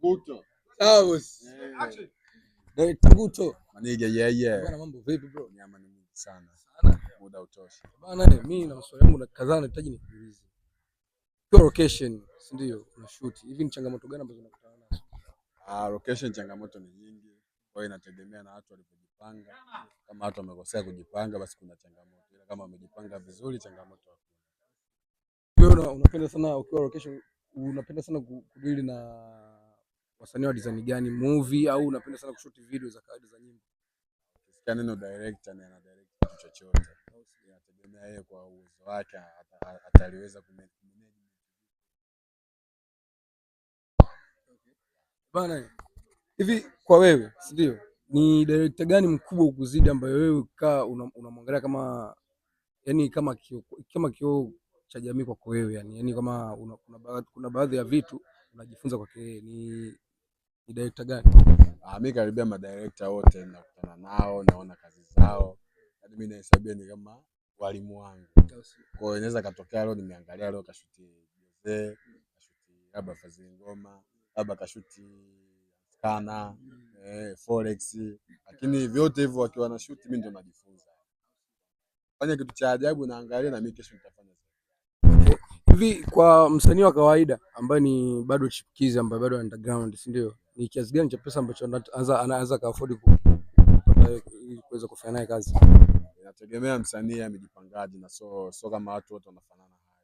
Nguto. Sawa boss. Director Nguto. Manige yeye. Bwana mambo vipi bro? Nyama ni nyingi sana. Muda utoshi. Bwana mimi na maswali yangu kadhaa nahitaji nikuulize. Kwa location, si ndio? Una shoot. Hivi ni changamoto gani ambazo unakutana nazo? Location changamoto ni nyingi. Kwa hiyo inategemea na watu walipojipanga. Kama watu wamekosea kujipanga basi kuna changamoto. Ila kama wamejipanga vizuri changamoto hakuna. Wewe unapenda sana ukiwa location, unapenda sana kudili na wasanii wa design gani? Movie au unapenda sana kushoot video za kawaida za nyimbo? Ukisikia neno director na ana direct kitu chochote. Inategemea yeye kwa uwezo wake ataliweza kumanage. Bana, hivi kwa wewe, si ndio? Ni director gani mkubwa ukuzidi ambaye wewe ukaa unamwangalia kama yani kama kioo cha jamii kwako wewe yani kama kuna baadhi ya vitu unajifunza kwake yeye, ni director gani? Mimi karibia madirector wote ninakutana nao, naona kazi zao. Hadi mimi nahesabia ni kama walimu wangu. Kwa hiyo inaweza katokea leo nimeangalia leo kashuti Jose, kashuti labda Fazili Ngoma, labda kashuti Kana, Forex. Lakini vyote hivyo wakiwa na shoot mimi ndo najifunza. Fanya kitu cha ajabu naangalia na mimi kesho nitafanya zaidi. Hivi kwa msanii wa kawaida ambaye ni bado chipukizi ambaye bado underground, si ndio? Ni kiasi gani cha pesa ambacho anaanza ka afford kuweza kufanya naye kazi? Inategemea msanii amejipangaje na so kama watu wote wanafanana hali.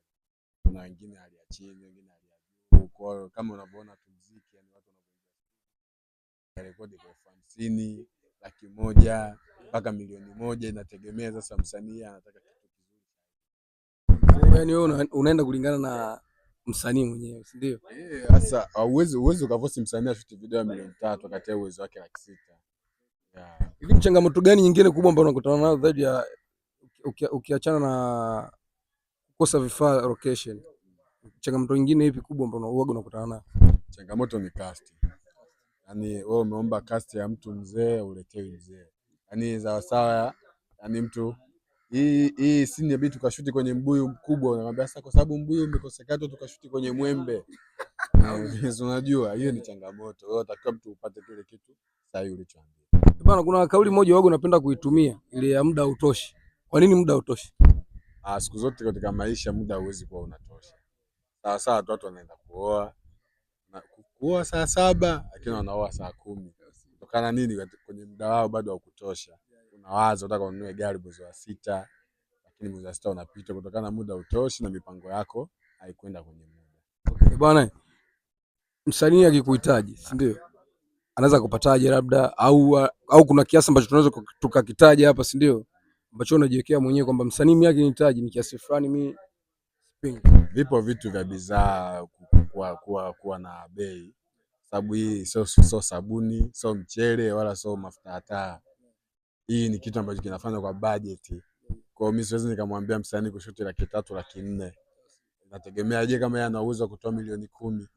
Kuna wengine hali ya chini, wengine hali ya juu. Kwa hiyo kama unavyoona tu muziki yani watu wanapoingia rekodi kwa 50, 100,000 mpaka 1,100,000 inategemea sasa msanii anataka kitu kizuri. Yaani wewe unaenda kulingana na msanii mwenyewe, si ndio? Sasa uwezo ukavosi msanii ashuti video ya 300,000 wakati uwezo wake 600,000. Hivi ni changamoto gani nyingine kubwa ambayo unakutana nayo zaidi ya ukiachana na kukosa vifaa location? Changamoto nyingine ipi kubwa ambayo unakutana nayo? Changamoto ni cast. Yaani wewe umeomba cast ya mtu mzee uletewe mzee. Yaani sawa yaani mtu hii scene inabidi tukashuti kwenye mbuyu mkubwa, unamwambia sasa kwa sababu mbuyu umekosekana tukashuti kwenye mwembe. Unajua hiyo ni changamoto. Wewe unatakiwa mtu upate kile kitu sahihi ulichoambia. Bwana, kuna kauli moja wago napenda kuitumia ile ya muda hautoshi. Kwa nini muda hautoshi? Siku zote katika maisha muda hauwezi kuwa unatosha. Sawa watu wanaenda kuoa saa 7 lakini wanaoa saa 10. Kutokana nini? Kwenye muda wao bado haukutosha. Unawaza unataka ununue gari mwezi wa 6 lakini mwezi wa 6 unapita kutokana na muda utoshi na mipango yako haikwenda kwenye muda. Bwana, msanii akikuhitaji, si ndio? Anaweza kupataje labda au kuna kiasi ambacho tunaweza tukakitaja hapa, si ndio? Ambacho unajiwekea mwenyewe kwamba msanii mimi akinihitaji ni kiasi fulani mimi sipingi. Vipo vitu vya bidhaa kuwa na bei. Sababu hii sio sabuni, sio mchele wala sio mafuta ya taa. Hii ni kitu ambacho kinafanywa kwa budget. Kwa hiyo mimi siwezi nikamwambia msanii kushuti 300,000, 400,000. Inategemea je kama yeye ana uwezo wa kutoa 10,000,000.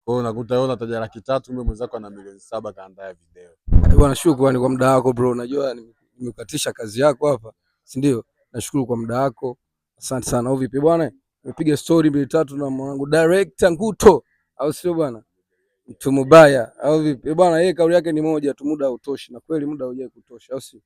Kwa hiyo unakuta wewe unataja 300,000 kumbe mwenzako ana 7,000,000 kaandaa video. Bwana, shukrani kwa muda wako bro. Najua nimekukatisha kazi yako hapa, si ndio? Nashukuru kwa muda wako. Asante sana. Au vipi bwana? Nimepiga story 2-3 na mwanangu Director Nguto. Au sio bwana? Mtu mbaya. Au vipi? Bwana, yeye kauli yake ni moja tu, muda hautoshi. Na kweli muda haujawahi kutosha, au sio?